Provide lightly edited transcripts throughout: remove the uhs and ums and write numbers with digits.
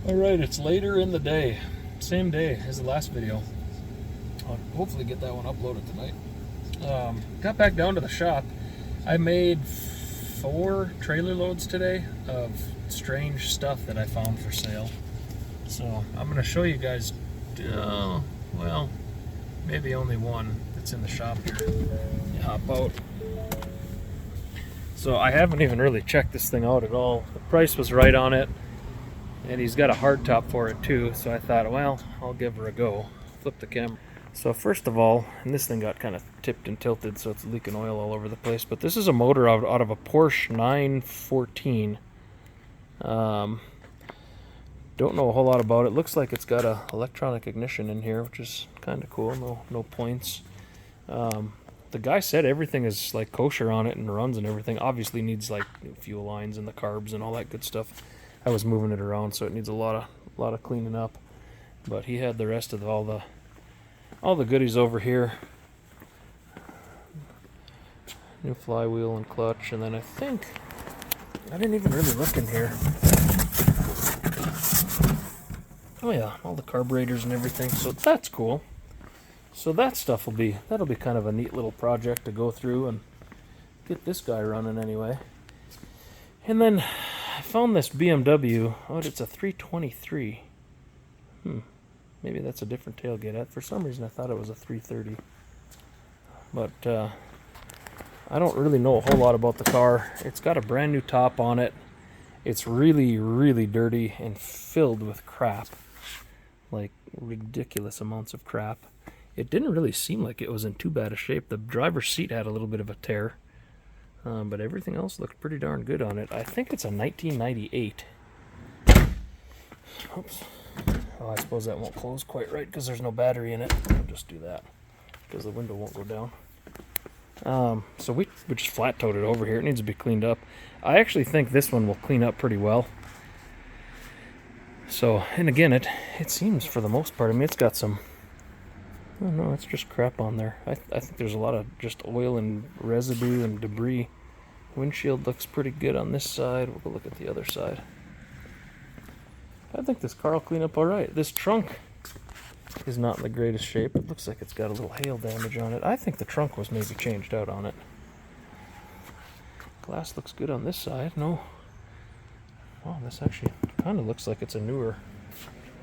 Alright, it's later in the day. Same day as the last video. I'll hopefully get that one uploaded tonight. Got back down to the shop. I made 4 trailer loads today of strange stuff that I found for sale. So I'm going to show you guys, well, maybe only one that's in the shop here. You hop out. So I haven't even really checked this thing out at all. The price was right on it. And he's got a hard top for it too, so I thought, well, I'll give her a go. Flip the camera. So first of all, and this thing got kind of tipped and tilted, so it's leaking oil all over the place, but this is a motor out of a Porsche 914. Don't know a whole lot about it. Looks like it's got a electronic ignition in here, which is kind of cool. No points. The guy said everything is like kosher on it and runs and everything. Obviously needs like fuel lines and the carbs and all that good stuff. I was moving it around, so it needs a lot of cleaning up. But he had the rest of all the goodies over here. New flywheel and clutch, and then I think I didn't even really look in here. Oh yeah, all the carburetors and everything. So that's cool. So that stuff that'll be kind of a neat little project to go through and get this guy running anyway. And then I found this BMW. Oh, it's a 323. Maybe that's a different tailgate. For some reason I thought it was a 330. But I don't really know a whole lot about the car. It's got a brand new top on it. It's really, really dirty and filled with crap. Like ridiculous amounts of crap. It didn't really seem like it was in too bad a shape. The driver's seat had a little bit of a tear. But everything else looked pretty darn good on it. I think it's a 1998. Oops. Oh, I suppose that won't close quite right because there's no battery in it. I'll just do that because the window won't go down. So we just flat towed it over here. It needs to be cleaned up. I actually think this one will clean up pretty well. So, and again, it seems for the most part, I mean, it's got some, oh no, it's just crap on there. I think there's a lot of just oil and residue and debris. Windshield looks pretty good on this side. We'll go look at the other side. I think this car will clean up all right. This trunk is not in the greatest shape. It looks like it's got a little hail damage on it. I think the trunk was maybe changed out on it. Glass looks good on this side. No. Wow, this actually kind of looks like it's a newer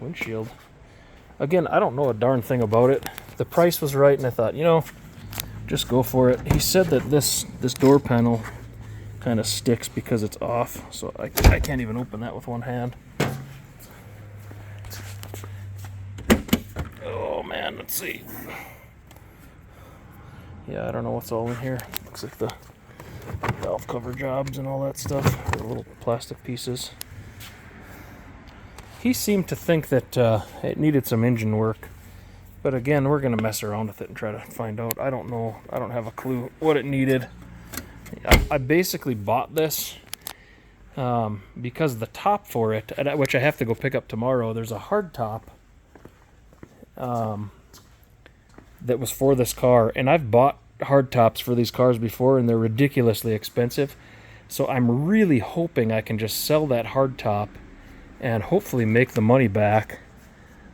windshield. Again, I don't know a darn thing about it. The price was right, and I thought, you know, just go for it. He said that this door panel kind of sticks because it's off, so I can't even open that with one hand. Oh man, let's see. Yeah, I don't know what's all in here. Looks like the valve cover jobs and all that stuff. The little plastic pieces. He seemed to think that it needed some engine work. But again, we're going to mess around with it and try to find out. I don't know. I don't have a clue what it needed. I basically bought this because the top for it, which I have to go pick up tomorrow, there's a hard top that was for this car. And I've bought hard tops for these cars before, and they're ridiculously expensive. So I'm really hoping I can just sell that hard top and hopefully make the money back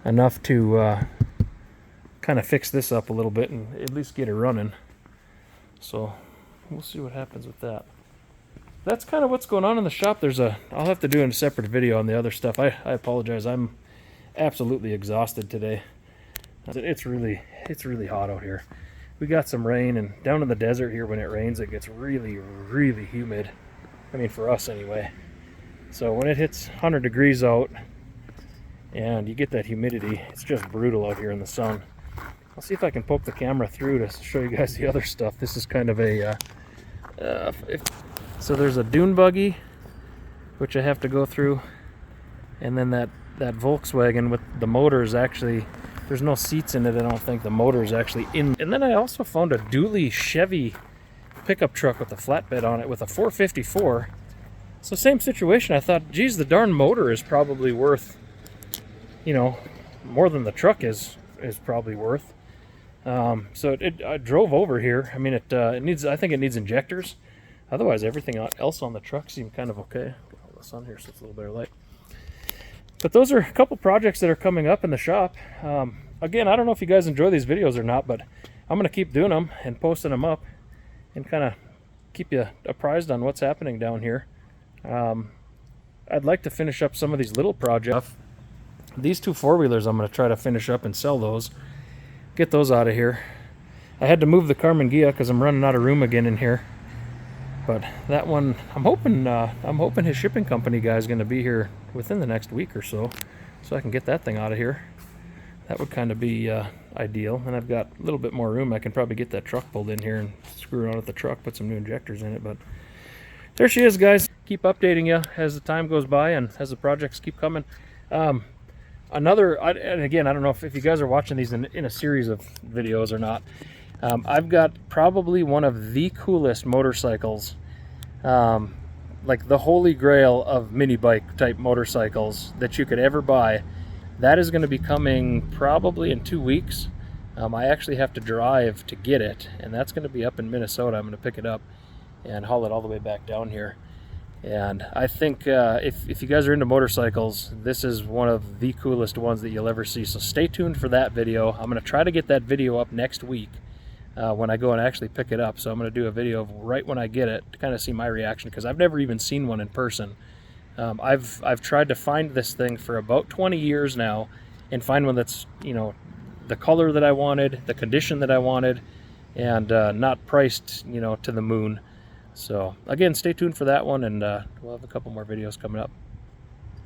enough to kind of fix this up a little bit and at least get it running. So we'll see what happens with that. That's kind of what's going on in the shop. I'll have to do a separate video on the other stuff. I apologize. I'm absolutely exhausted today. It's really hot out here. We got some rain, and down in the desert here when it rains it gets really, really humid. I mean, for us anyway. So when it hits 100 degrees out and you get that humidity, it's just brutal out here in the sun. I'll see if I can poke the camera through to show you guys the other stuff. This is kind of a so there's a dune buggy which I have to go through, and then that Volkswagen with the motor is actually, there's no seats in it. I don't think the motor is actually in. And then I also found a dually Chevy pickup truck with a flatbed on it with a 454. So same situation. I thought, geez, the darn motor is probably worth, you know, more than the truck is probably worth. So I drove over here. I mean, it needs, I think it needs injectors. Otherwise, everything else on the truck seemed kind of okay. Get all the sun here so it's a little better light. But those are a couple projects that are coming up in the shop. Again, I don't know if you guys enjoy these videos or not, but I'm going to keep doing them and posting them up and kind of keep you apprised on what's happening down here. I'd like to finish up some of these little projects. These two four-wheelers I'm going to try to finish up and sell those. Get those out of here. I had to move the Carmen Ghia because I'm running out of room again in here. But that one, I'm hoping his shipping company guy is going to be here within the next week or so I can get that thing out of here. That would kind of be ideal. And I've got a little bit more room. I can probably get that truck pulled in here and screw around with the truck, put some new injectors in it. But there she is, guys. Keep updating you as the time goes by and as the projects keep coming. And again, I don't know if you guys are watching these in a series of videos or not. I've got probably one of the coolest motorcycles, like the holy grail of mini bike type motorcycles that you could ever buy. That is going to be coming probably in 2 weeks. I actually have to drive to get it, and that's going to be up in Minnesota. I'm going to pick it up and haul it all the way back down here. And I think if you guys are into motorcycles, this is one of the coolest ones that you'll ever see. So stay tuned for that video. I'm going to try to get that video up next week when I go and actually pick it up. So I'm going to do a video right when I get it to kind of see my reaction, because I've never even seen one in person. I've tried to find this thing for about 20 years now and find one that's, you know, the color that I wanted, the condition that I wanted, and not priced, you know, to the moon. So again, stay tuned for that one, and we'll have a couple more videos coming up.